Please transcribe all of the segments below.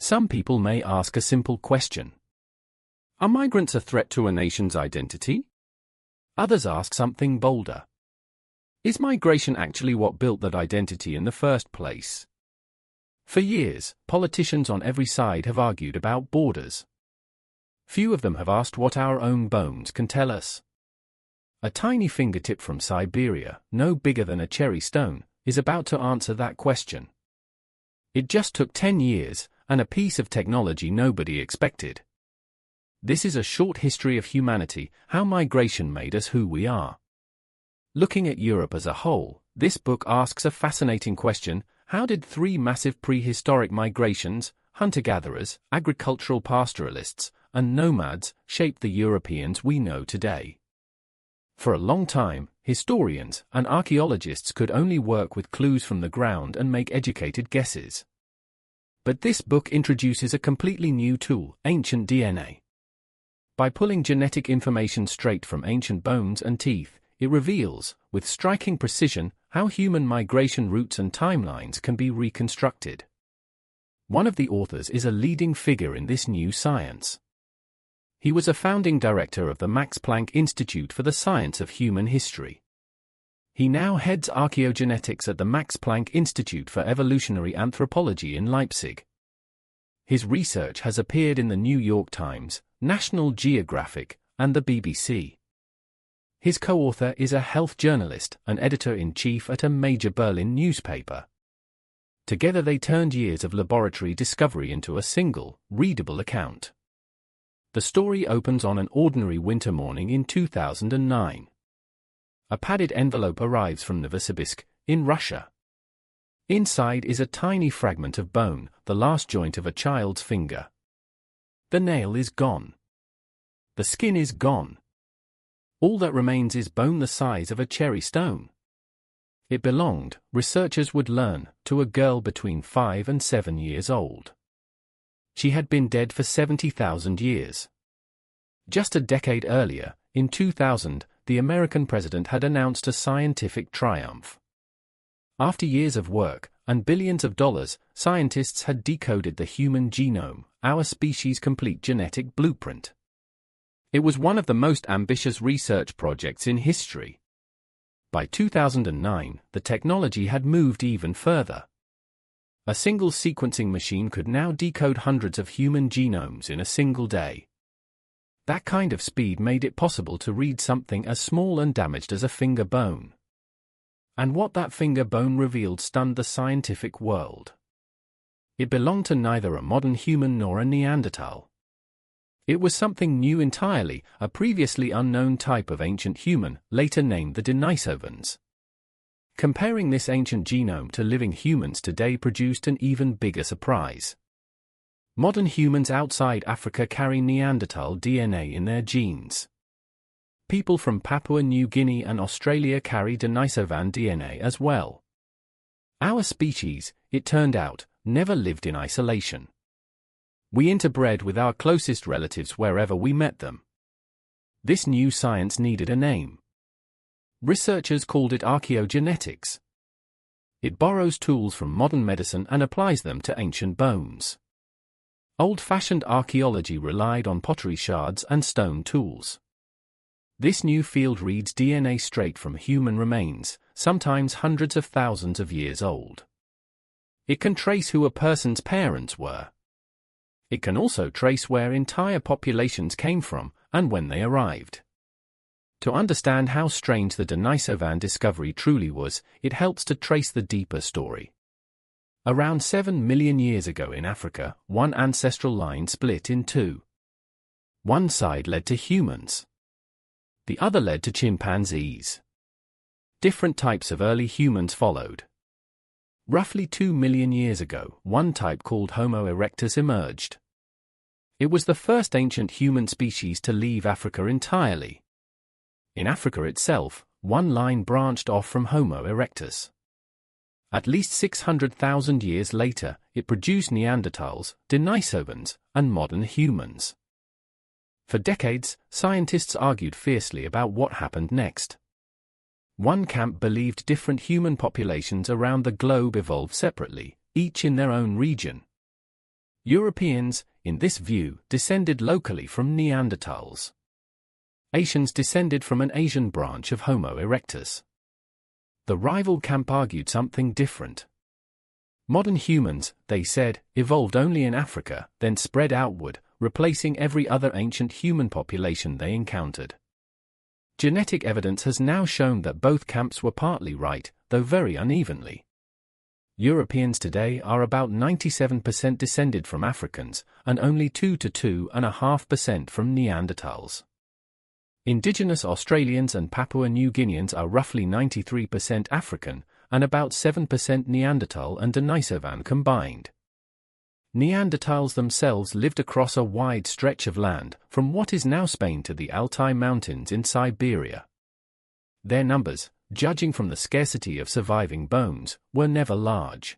Some people may ask a simple question. Are migrants a threat to a nation's identity? Others ask something bolder. Is migration actually what built that identity in the first place? For years, politicians on every side have argued about borders. Few of them have asked what our own bones can tell us. A tiny fingertip from Siberia, no bigger than a cherry stone, is about to answer that question. It just took 10 years, and a piece of technology nobody expected. This is a short history of humanity, how migration made us who we are. Looking at Europe as a whole, this book asks a fascinating question: how did three massive prehistoric migrations, hunter-gatherers, agricultural pastoralists, and nomads, shape the Europeans we know today? For a long time, historians and archaeologists could only work with clues from the ground and make educated guesses. But this book introduces a completely new tool, ancient DNA. By pulling genetic information straight from ancient bones and teeth, it reveals, with striking precision, how human migration routes and timelines can be reconstructed. One of the authors is a leading figure in this new science. He was a founding director of the Max Planck Institute for the Science of Human History. He now heads archaeogenetics at the Max Planck Institute for Evolutionary Anthropology in Leipzig. His research has appeared in the New York Times, National Geographic, and the BBC. His co-author is a health journalist and editor-in-chief at a major Berlin newspaper. Together they turned years of laboratory discovery into a single, readable account. The story opens on an ordinary winter morning in 2009. A padded envelope arrives from Novosibirsk, in Russia. Inside is a tiny fragment of bone, the last joint of a child's finger. The nail is gone. The skin is gone. All that remains is bone the size of a cherry stone. It belonged, researchers would learn, to a girl between 5 and 7 years old. She had been dead for 70,000 years. Just a decade earlier, in 2000, the American president had announced a scientific triumph. After years of work, and billions of dollars, scientists had decoded the human genome, our species' complete genetic blueprint. It was one of the most ambitious research projects in history. By 2009, the technology had moved even further. A single sequencing machine could now decode hundreds of human genomes in a single day. That kind of speed made it possible to read something as small and damaged as a finger bone. And what that finger bone revealed stunned the scientific world. It belonged to neither a modern human nor a Neanderthal. It was something new entirely, a previously unknown type of ancient human, later named the Denisovans. Comparing this ancient genome to living humans today produced an even bigger surprise. Modern humans outside Africa carry Neanderthal DNA in their genes. People from Papua New Guinea and Australia carry Denisovan DNA as well. Our species, it turned out, never lived in isolation. We interbred with our closest relatives wherever we met them. This new science needed a name. Researchers called it archaeogenetics. It borrows tools from modern medicine and applies them to ancient bones. Old-fashioned archaeology relied on pottery shards and stone tools. This new field reads DNA straight from human remains, sometimes hundreds of thousands of years old. It can trace who a person's parents were. It can also trace where entire populations came from and when they arrived. To understand how strange the Denisovan discovery truly was, it helps to trace the deeper story. Around 7 million years ago in Africa, one ancestral line split in two. One side led to humans. The other led to chimpanzees. Different types of early humans followed. Roughly 2 million years ago, one type called Homo erectus emerged. It was the first ancient human species to leave Africa entirely. In Africa itself, one line branched off from Homo erectus. At least 600,000 years later, it produced Neanderthals, Denisovans, and modern humans. For decades, scientists argued fiercely about what happened next. One camp believed different human populations around the globe evolved separately, each in their own region. Europeans, in this view, descended locally from Neanderthals. Asians descended from an Asian branch of Homo erectus. The rival camp argued something different. Modern humans, they said, evolved only in Africa, then spread outward, replacing every other ancient human population they encountered. Genetic evidence has now shown that both camps were partly right, though very unevenly. Europeans today are about 97% descended from Africans, and only 2 to 2.5% from Neanderthals. Indigenous Australians and Papua New Guineans are roughly 93% African, and about 7% Neanderthal and Denisovan combined. Neanderthals themselves lived across a wide stretch of land, from what is now Spain to the Altai Mountains in Siberia. Their numbers, judging from the scarcity of surviving bones, were never large.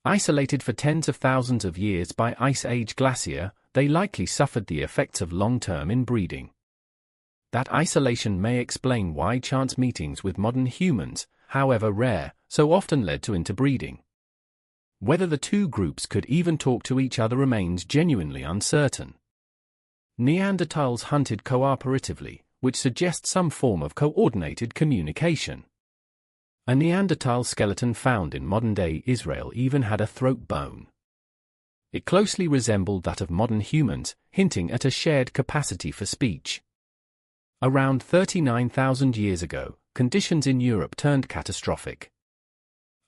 Isolated for tens of thousands of years by Ice Age glacier, they likely suffered the effects of long-term inbreeding. That isolation may explain why chance meetings with modern humans, however rare, so often led to interbreeding. Whether the two groups could even talk to each other remains genuinely uncertain. Neanderthals hunted cooperatively, which suggests some form of coordinated communication. A Neanderthal skeleton found in modern-day Israel even had a throat bone. It closely resembled that of modern humans, hinting at a shared capacity for speech. Around 39,000 years ago, conditions in Europe turned catastrophic.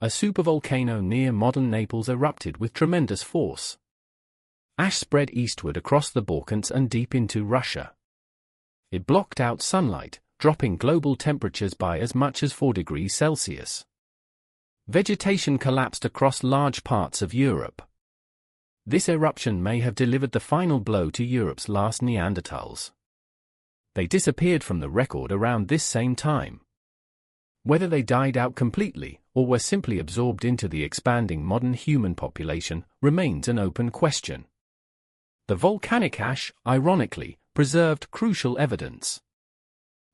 A supervolcano near modern Naples erupted with tremendous force. Ash spread eastward across the Balkans and deep into Russia. It blocked out sunlight, dropping global temperatures by as much as 4 degrees Celsius. Vegetation collapsed across large parts of Europe. This eruption may have delivered the final blow to Europe's last Neanderthals. They disappeared from the record around this same time. Whether they died out completely, or were simply absorbed into the expanding modern human population, remains an open question. The volcanic ash, ironically, preserved crucial evidence.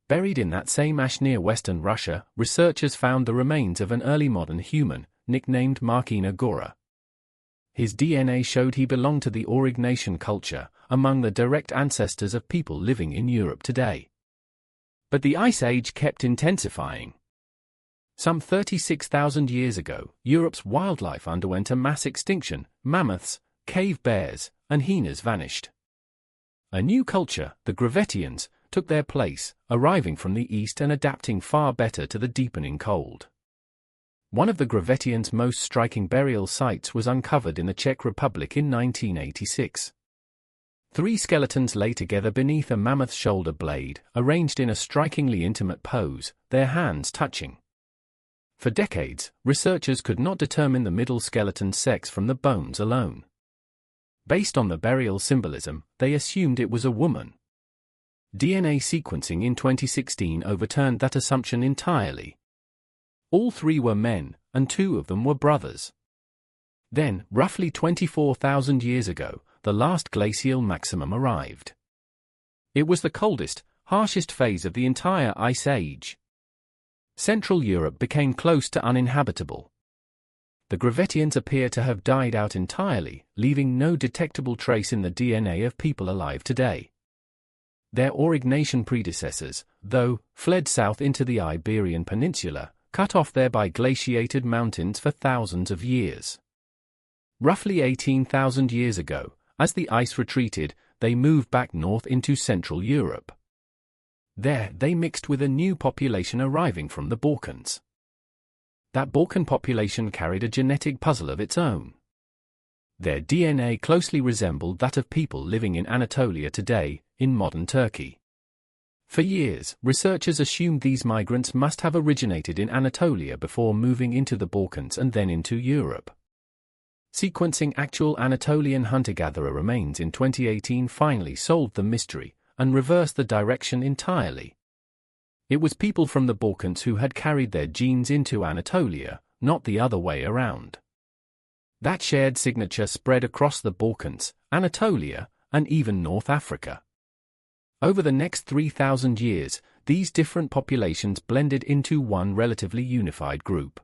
Buried in that same ash near western Russia, researchers found the remains of an early modern human, nicknamed Markina Gora. His DNA showed he belonged to the Aurignacian culture, among the direct ancestors of people living in Europe today. But the Ice Age kept intensifying. Some 36,000 years ago, Europe's wildlife underwent a mass extinction. Mammoths, cave bears, and hyenas vanished. A new culture, the Gravettians, took their place, arriving from the east and adapting far better to the deepening cold. One of the Gravettians' most striking burial sites was uncovered in the Czech Republic in 1986. 3 skeletons lay together beneath a mammoth's shoulder blade, arranged in a strikingly intimate pose, their hands touching. For decades, researchers could not determine the middle skeleton's sex from the bones alone. Based on the burial symbolism, they assumed it was a woman. DNA sequencing in 2016 overturned that assumption entirely. All 3 were men, and 2 of them were brothers. Then, roughly 24,000 years ago, the last glacial maximum arrived. It was the coldest, harshest phase of the entire Ice Age. Central Europe became close to uninhabitable. The Gravettians appear to have died out entirely, leaving no detectable trace in the DNA of people alive today. Their Aurignacian predecessors, though, fled south into the Iberian Peninsula, cut off there by glaciated mountains for thousands of years. Roughly 18,000 years ago, as the ice retreated, they moved back north into Central Europe. There, they mixed with a new population arriving from the Balkans. That Balkan population carried a genetic puzzle of its own. Their DNA closely resembled that of people living in Anatolia today, in modern Turkey. For years, researchers assumed these migrants must have originated in Anatolia before moving into the Balkans and then into Europe. Sequencing actual Anatolian hunter-gatherer remains in 2018 finally solved the mystery and reversed the direction entirely. It was people from the Balkans who had carried their genes into Anatolia, not the other way around. That shared signature spread across the Balkans, Anatolia, and even North Africa. Over the next 3,000 years, these different populations blended into one relatively unified group.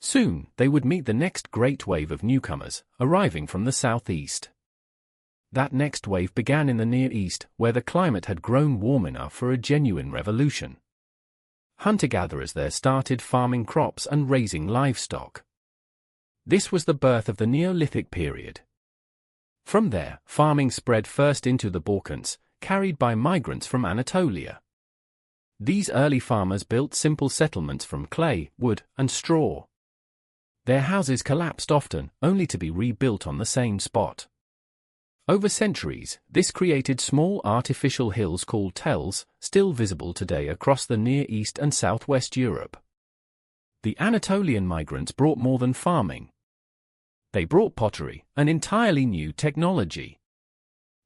Soon, they would meet the next great wave of newcomers, arriving from the southeast. That next wave began in the Near East, where the climate had grown warm enough for a genuine revolution. Hunter-gatherers there started farming crops and raising livestock. This was the birth of the Neolithic period. From there, farming spread first into the Balkans, carried by migrants from Anatolia. These early farmers built simple settlements from clay, wood, and straw. Their houses collapsed often, only to be rebuilt on the same spot. Over centuries, this created small artificial hills called tells, still visible today across the Near East and southwest Europe. The Anatolian migrants brought more than farming. They brought pottery, an entirely new technology.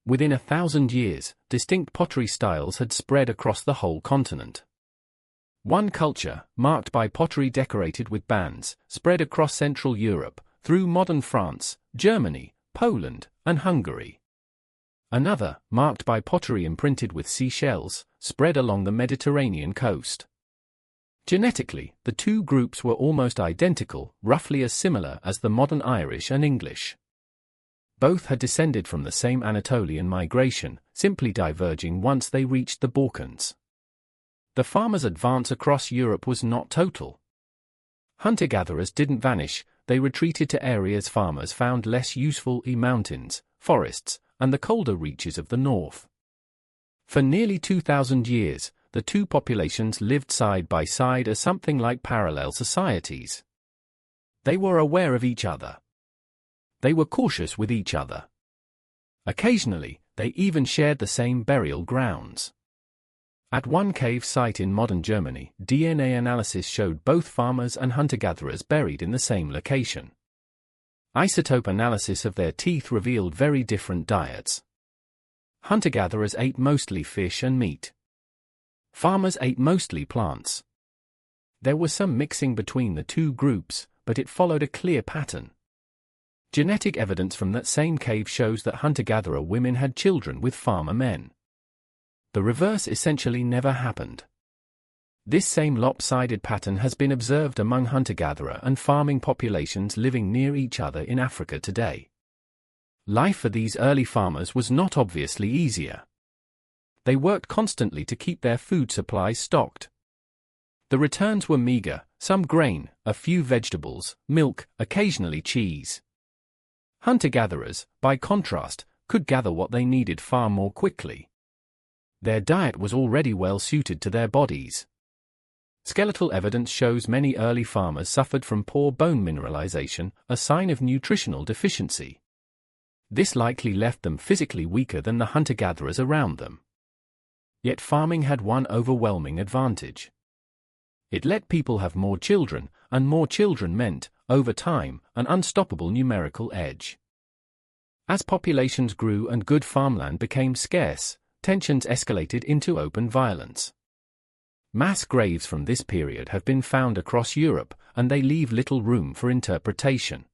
Within 1,000 years, distinct pottery styles had spread across the whole continent. One culture, marked by pottery decorated with bands, spread across Central Europe, through modern France, Germany, Poland, and Hungary. Another, marked by pottery imprinted with seashells, spread along the Mediterranean coast. Genetically, the two groups were almost identical, roughly as similar as the modern Irish and English. Both had descended from the same Anatolian migration, simply diverging once they reached the Balkans. The farmers' advance across Europe was not total. Hunter-gatherers didn't vanish, they retreated to areas farmers found less useful: mountains, forests, and the colder reaches of the north. For nearly 2,000 years, the two populations lived side by side as something like parallel societies. They were aware of each other. They were cautious with each other. Occasionally, they even shared the same burial grounds. At one cave site in modern Germany, DNA analysis showed both farmers and hunter-gatherers buried in the same location. Isotope analysis of their teeth revealed very different diets. Hunter-gatherers ate mostly fish and meat. Farmers ate mostly plants. There was some mixing between the two groups, but it followed a clear pattern. Genetic evidence from that same cave shows that hunter-gatherer women had children with farmer men. The reverse essentially never happened. This same lopsided pattern has been observed among hunter-gatherer and farming populations living near each other in Africa today. Life for these early farmers was not obviously easier. They worked constantly to keep their food supplies stocked. The returns were meager: some grain, a few vegetables, milk, occasionally cheese. Hunter-gatherers, by contrast, could gather what they needed far more quickly. Their diet was already well suited to their bodies. Skeletal evidence shows many early farmers suffered from poor bone mineralization, a sign of nutritional deficiency. This likely left them physically weaker than the hunter-gatherers around them. Yet farming had one overwhelming advantage. It let people have more children, and more children meant, over time, an unstoppable numerical edge. As populations grew and good farmland became scarce, tensions escalated into open violence. Mass graves from this period have been found across Europe, and they leave little room for interpretation.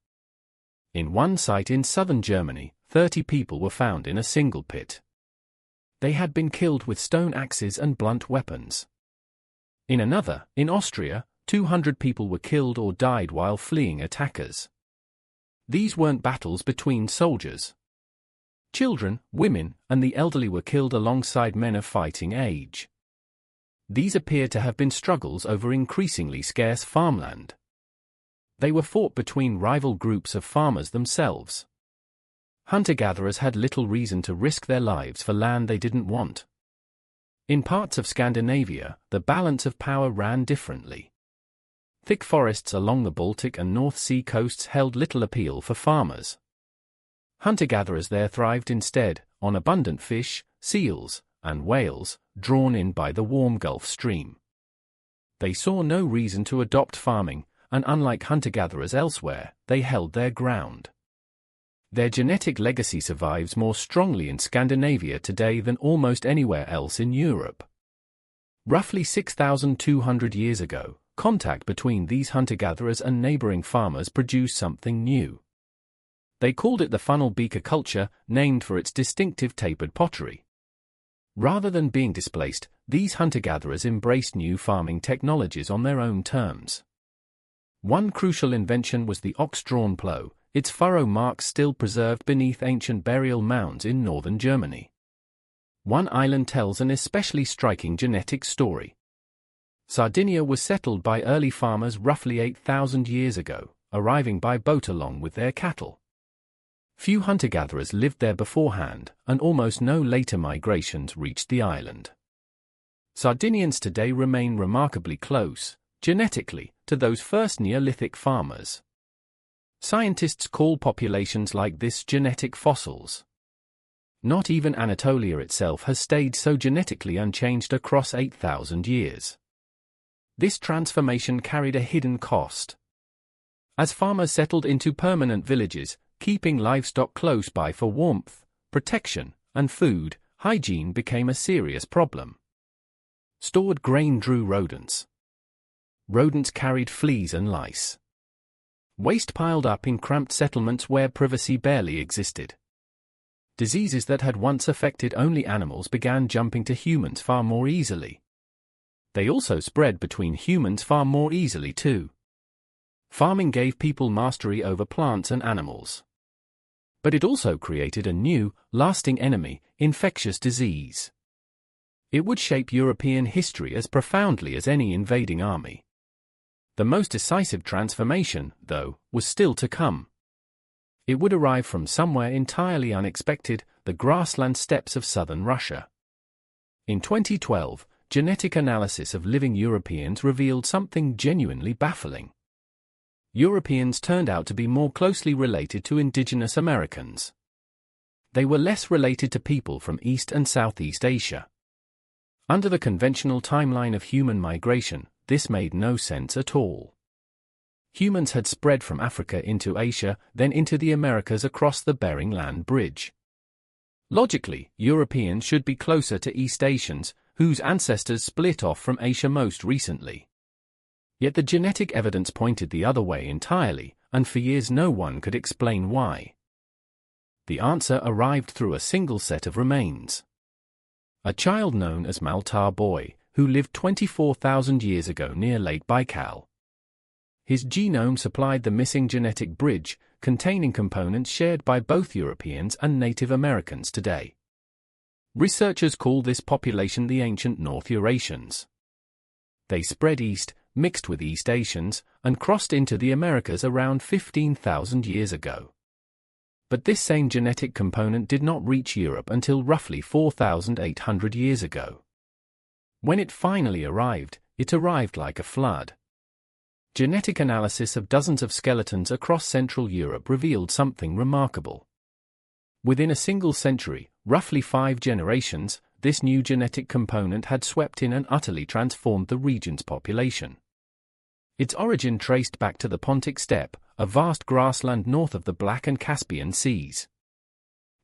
In one site in southern Germany, 30 people were found in a single pit. They had been killed with stone axes and blunt weapons. In another, in Austria, 200 people were killed or died while fleeing attackers. These weren't battles between soldiers. Children, women, and the elderly were killed alongside men of fighting age. These appear to have been struggles over increasingly scarce farmland. They were fought between rival groups of farmers themselves. Hunter-gatherers had little reason to risk their lives for land they didn't want. In parts of Scandinavia, the balance of power ran differently. Thick forests along the Baltic and North Sea coasts held little appeal for farmers. Hunter-gatherers there thrived instead, on abundant fish, seals, and whales, drawn in by the warm Gulf Stream. They saw no reason to adopt farming, and unlike hunter-gatherers elsewhere, they held their ground. Their genetic legacy survives more strongly in Scandinavia today than almost anywhere else in Europe. Roughly 6,200 years ago, contact between these hunter-gatherers and neighboring farmers produced something new. They called it the funnel beaker culture, named for its distinctive tapered pottery. Rather than being displaced, these hunter-gatherers embraced new farming technologies on their own terms. One crucial invention was the ox-drawn plough, its furrow marks still preserved beneath ancient burial mounds in northern Germany. One island tells an especially striking genetic story. Sardinia was settled by early farmers roughly 8,000 years ago, arriving by boat along with their cattle. Few hunter-gatherers lived there beforehand, and almost no later migrations reached the island. Sardinians today remain remarkably close, genetically, to those first Neolithic farmers. Scientists call populations like this genetic fossils. Not even Anatolia itself has stayed so genetically unchanged across 8,000 years. This transformation carried a hidden cost. As farmers settled into permanent villages, keeping livestock close by for warmth, protection, and food, hygiene became a serious problem. Stored grain drew rodents. Rodents carried fleas and lice. Waste piled up in cramped settlements where privacy barely existed. Diseases that had once affected only animals began jumping to humans far more easily. They also spread between humans far more easily too. Farming gave people mastery over plants and animals. But it also created a new, lasting enemy, infectious disease. It would shape European history as profoundly as any invading army. The most decisive transformation, though, was still to come. It would arrive from somewhere entirely unexpected, the grassland steppes of southern Russia. In 2012, genetic analysis of living Europeans revealed something genuinely baffling. Europeans turned out to be more closely related to indigenous Americans. They were less related to people from East and Southeast Asia. Under the conventional timeline of human migration, this made no sense at all. Humans had spread from Africa into Asia, then into the Americas across the Bering Land Bridge. Logically, Europeans should be closer to East Asians, whose ancestors split off from Asia most recently. Yet the genetic evidence pointed the other way entirely, and for years no one could explain why. The answer arrived through a single set of remains. A child known as Maltar Boy, who lived 24,000 years ago near Lake Baikal. His genome supplied the missing genetic bridge, containing components shared by both Europeans and Native Americans today. Researchers call this population the ancient North Eurasians. They spread east, mixed with East Asians, and crossed into the Americas around 15,000 years ago. But this same genetic component did not reach Europe until roughly 4,800 years ago. When it finally arrived, it arrived like a flood. Genetic analysis of dozens of skeletons across Central Europe revealed something remarkable. Within a single century, roughly 5 generations, this new genetic component had swept in and utterly transformed the region's population. Its origin traced back to the Pontic steppe, a vast grassland north of the Black and Caspian Seas.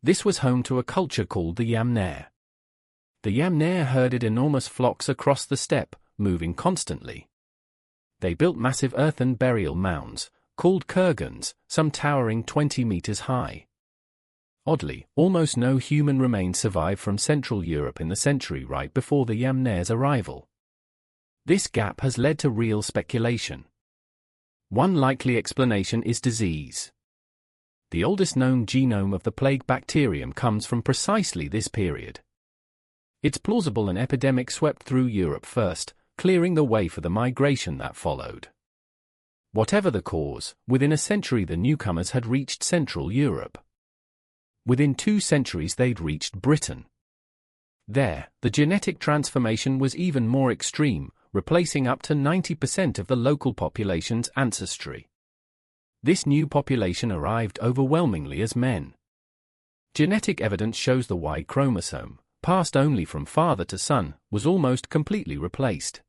This was home to a culture called the Yamnaya. The Yamnaya herded enormous flocks across the steppe, moving constantly. They built massive earthen burial mounds, called kurgans, some towering 20 meters high. Oddly, almost no human remains survived from Central Europe in the century right before the Yamnaya's arrival. This gap has led to real speculation. One likely explanation is disease. The oldest known genome of the plague bacterium comes from precisely this period. It's plausible an epidemic swept through Europe first, clearing the way for the migration that followed. Whatever the cause, within a century the newcomers had reached Central Europe. Within 2 centuries they'd reached Britain. There, the genetic transformation was even more extreme, replacing up to 90% of the local population's ancestry. This new population arrived overwhelmingly as men. Genetic evidence shows the Y chromosome, passed only from father to son, was almost completely replaced.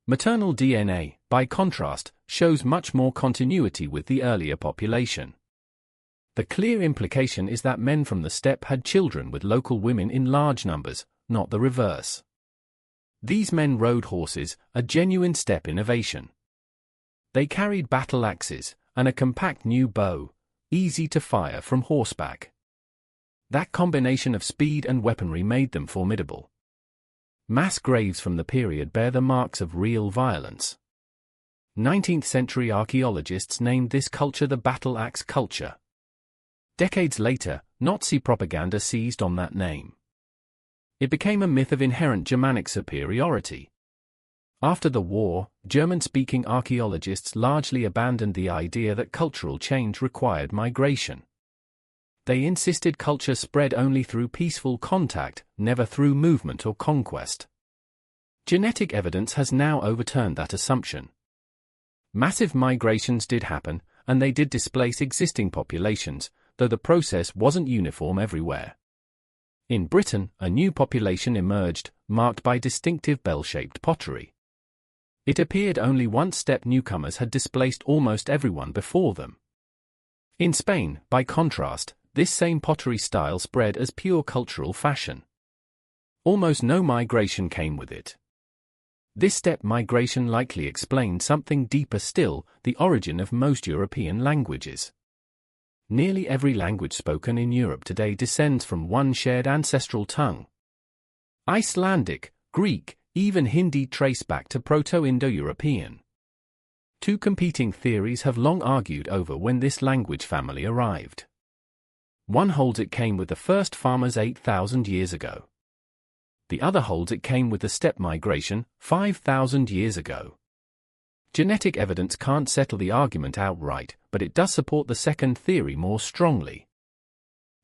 Maternal DNA, by contrast, shows much more continuity with the earlier population. The clear implication is that men from the steppe had children with local women in large numbers, not the reverse. These men rode horses, a genuine steppe innovation. They carried battle axes, and a compact new bow, easy to fire from horseback. That combination of speed and weaponry made them formidable. Mass graves from the period bear the marks of real violence. 19th-century archaeologists named this culture the battle axe culture. Decades later, Nazi propaganda seized on that name. It became a myth of inherent Germanic superiority. After the war, German-speaking archaeologists largely abandoned the idea that cultural change required migration. They insisted culture spread only through peaceful contact, never through movement or conquest. Genetic evidence has now overturned that assumption. Massive migrations did happen, and they did displace existing populations, though the process wasn't uniform everywhere. In Britain, a new population emerged, marked by distinctive bell-shaped pottery. It appeared only once steppe newcomers had displaced almost everyone before them. In Spain, by contrast, this same pottery style spread as pure cultural fashion. Almost no migration came with it. This steppe migration likely explained something deeper still, the origin of most European languages. Nearly every language spoken in Europe today descends from one shared ancestral tongue. Icelandic, Greek, even Hindi trace back to Proto-Indo-European. Two competing theories have long argued over when this language family arrived. One holds it came with the first farmers 8,000 years ago. The other holds it came with the steppe migration 5,000 years ago. Genetic evidence can't settle the argument outright, but it does support the second theory more strongly.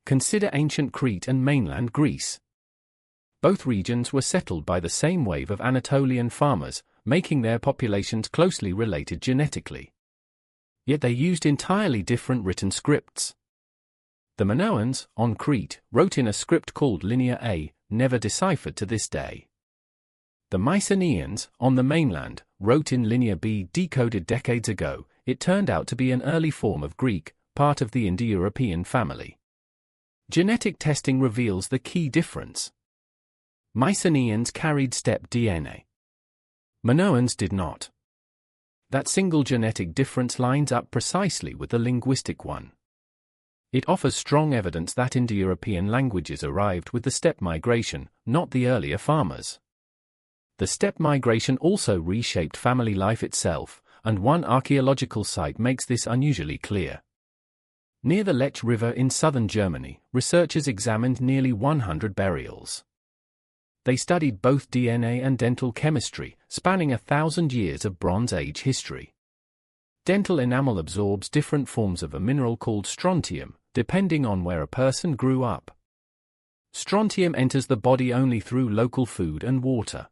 Consider ancient Crete and mainland Greece. Both regions were settled by the same wave of Anatolian farmers, making their populations closely related genetically. Yet they used entirely different written scripts. The Minoans, on Crete, wrote in a script called Linear A, never deciphered to this day. The Mycenaeans, on the mainland, wrote in Linear B, decoded decades ago. It turned out to be an early form of Greek, part of the Indo-European family. Genetic testing reveals the key difference. Mycenaeans carried steppe DNA. Minoans did not. That single genetic difference lines up precisely with the linguistic one. It offers strong evidence that Indo-European languages arrived with the steppe migration, not the earlier farmers. The steppe migration also reshaped family life itself, and one archaeological site makes this unusually clear. Near the Lech River in southern Germany, researchers examined nearly 100 burials. They studied both DNA and dental chemistry, spanning 1,000 years of Bronze Age history. Dental enamel absorbs different forms of a mineral called strontium, depending on where a person grew up. Strontium enters the body only through local food and water.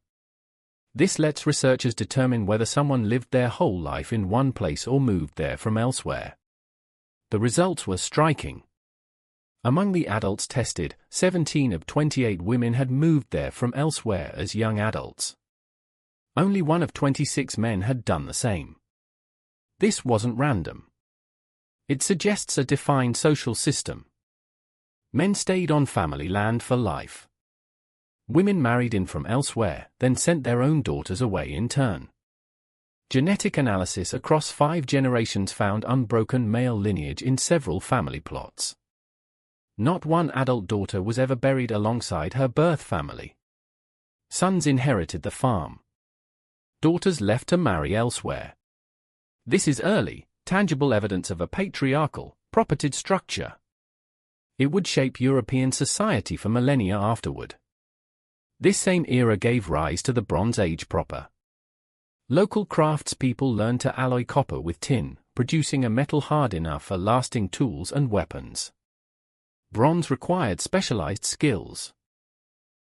This lets researchers determine whether someone lived their whole life in one place or moved there from elsewhere. The results were striking. Among the adults tested, 17 of 28 women had moved there from elsewhere as young adults. Only 1 of 26 men had done the same. This wasn't random. It suggests a defined social system. Men stayed on family land for life. Women married in from elsewhere, then sent their own daughters away in turn. Genetic analysis across 5 generations found unbroken male lineage in several family plots. Not one adult daughter was ever buried alongside her birth family. Sons inherited the farm. Daughters left to marry elsewhere. This is early, tangible evidence of a patriarchal, propertied structure. It would shape European society for millennia afterward. This same era gave rise to the Bronze Age proper. Local craftspeople learned to alloy copper with tin, producing a metal hard enough for lasting tools and weapons. Bronze required specialized skills.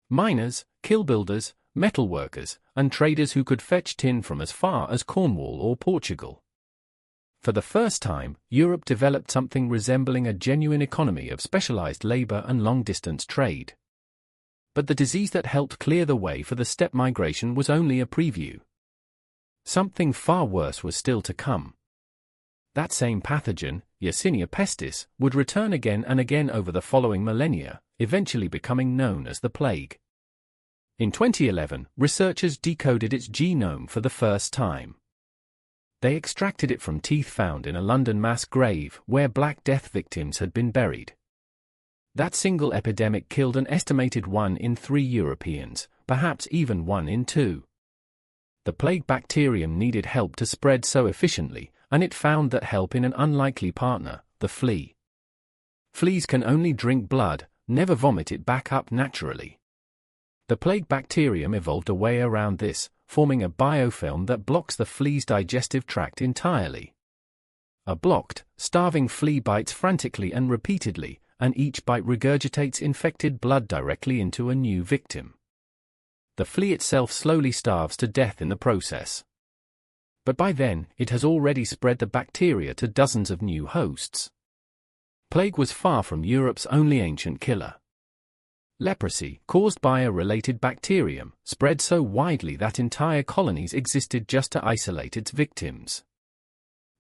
Miners, kiln builders, metalworkers, and traders who could fetch tin from as far as Cornwall or Portugal. For the first time, Europe developed something resembling a genuine economy of specialized labor and long-distance trade. But the disease that helped clear the way for the steppe migration was only a preview. Something far worse was still to come. That same pathogen, Yersinia pestis, would return again and again over the following millennia, eventually becoming known as the plague. In 2011, researchers decoded its genome for the first time. They extracted it from teeth found in a London mass grave where Black Death victims had been buried. That single epidemic killed an estimated 1 in 3 Europeans, perhaps even 1 in 2. The plague bacterium needed help to spread so efficiently, and it found that help in an unlikely partner, the flea. Fleas can only drink blood, never vomit it back up naturally. The plague bacterium evolved a way around this, forming a biofilm that blocks the flea's digestive tract entirely. A blocked, starving flea bites frantically and repeatedly, and each bite regurgitates infected blood directly into a new victim. The flea itself slowly starves to death in the process. But by then, it has already spread the bacteria to dozens of new hosts. Plague was far from Europe's only ancient killer. Leprosy, caused by a related bacterium, spread so widely that entire colonies existed just to isolate its victims.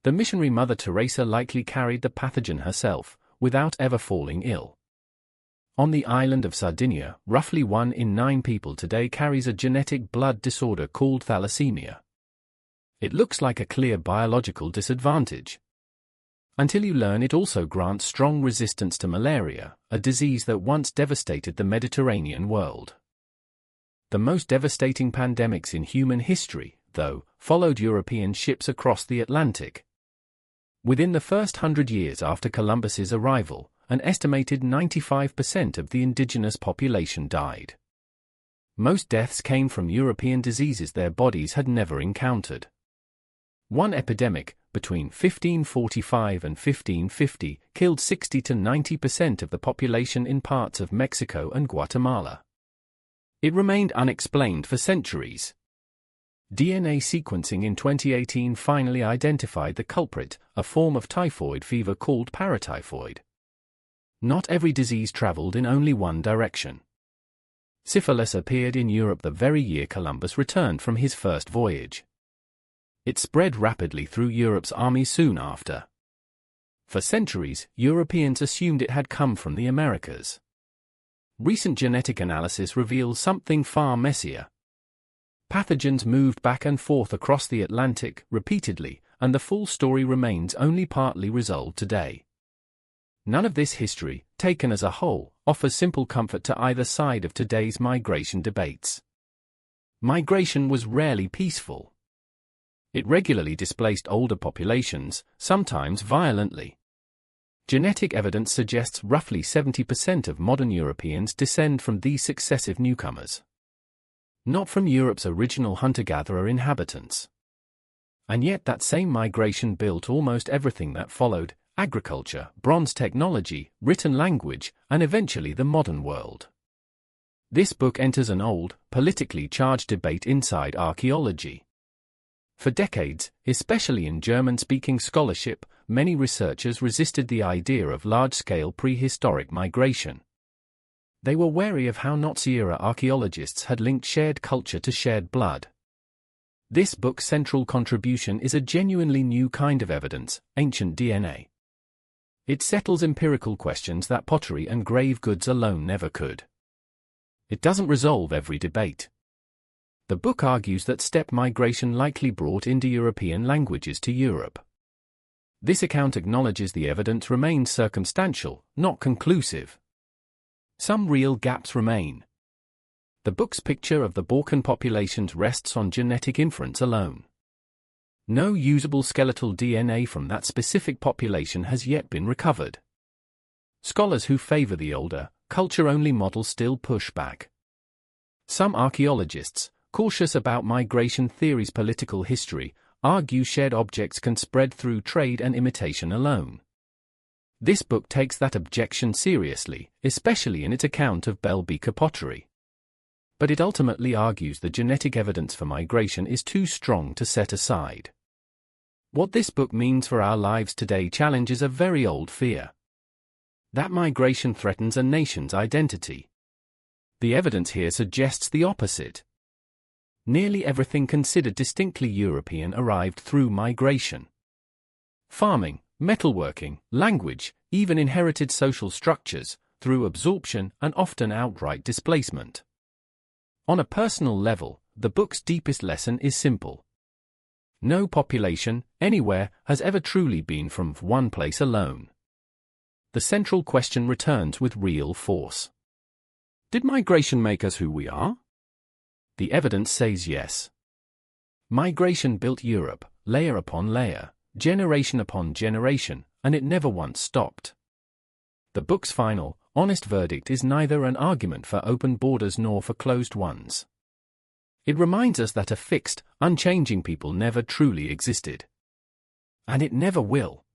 The missionary Mother Teresa likely carried the pathogen herself, without ever falling ill. On the island of Sardinia, roughly 1 in 9 people today carries a genetic blood disorder called thalassemia. It looks like a clear biological disadvantage. Until you learn it also grants strong resistance to malaria, a disease that once devastated the Mediterranean world. The most devastating pandemics in human history, though, followed European ships across the Atlantic. Within the first 100 years after Columbus's arrival, an estimated 95% of the indigenous population died. Most deaths came from European diseases their bodies had never encountered. One epidemic, between 1545 and 1550, killed 60 to 90% of the population in parts of Mexico and Guatemala. It remained unexplained for centuries. DNA sequencing in 2018 finally identified the culprit, a form of typhoid fever called paratyphoid. Not every disease traveled in only one direction. Syphilis appeared in Europe the very year Columbus returned from his first voyage. It spread rapidly through Europe's armies soon after. For centuries, Europeans assumed it had come from the Americas. Recent genetic analysis reveals something far messier. Pathogens moved back and forth across the Atlantic repeatedly, and the full story remains only partly resolved today. None of this history, taken as a whole, offers simple comfort to either side of today's migration debates. Migration was rarely peaceful. It regularly displaced older populations, sometimes violently. Genetic evidence suggests roughly 70% of modern Europeans descend from these successive newcomers. Not from Europe's original hunter-gatherer inhabitants. And yet that same migration built almost everything that followed: agriculture, bronze technology, written language, and eventually the modern world. This book enters an old, politically charged debate inside archaeology. For decades, especially in German-speaking scholarship, many researchers resisted the idea of large-scale prehistoric migration. They were wary of how Nazi-era archaeologists had linked shared culture to shared blood. This book's central contribution is a genuinely new kind of evidence, ancient DNA. It settles empirical questions that pottery and grave goods alone never could. It doesn't resolve every debate. The book argues that steppe migration likely brought Indo-European languages to Europe. This account acknowledges the evidence remains circumstantial, not conclusive. Some real gaps remain. The book's picture of the Balkan populations rests on genetic inference alone. No usable skeletal DNA from that specific population has yet been recovered. Scholars who favor the older, culture-only model still push back. Some archaeologists, cautious about migration theory's political history, argue shared objects can spread through trade and imitation alone. This book takes that objection seriously, especially in its account of Bell-Beaker pottery. But it ultimately argues the genetic evidence for migration is too strong to set aside. What this book means for our lives today challenges a very old fear: that migration threatens a nation's identity. The evidence here suggests the opposite. Nearly everything considered distinctly European arrived through migration. Farming, metalworking, language, even inherited social structures, through absorption and often outright displacement. On a personal level, the book's deepest lesson is simple. No population, anywhere, has ever truly been from one place alone. The central question returns with real force. Did migration make us who we are? The evidence says yes. Migration built Europe, layer upon layer, generation upon generation, and it never once stopped. The book's final, honest verdict is neither an argument for open borders nor for closed ones. It reminds us that a fixed, unchanging people never truly existed. And it never will.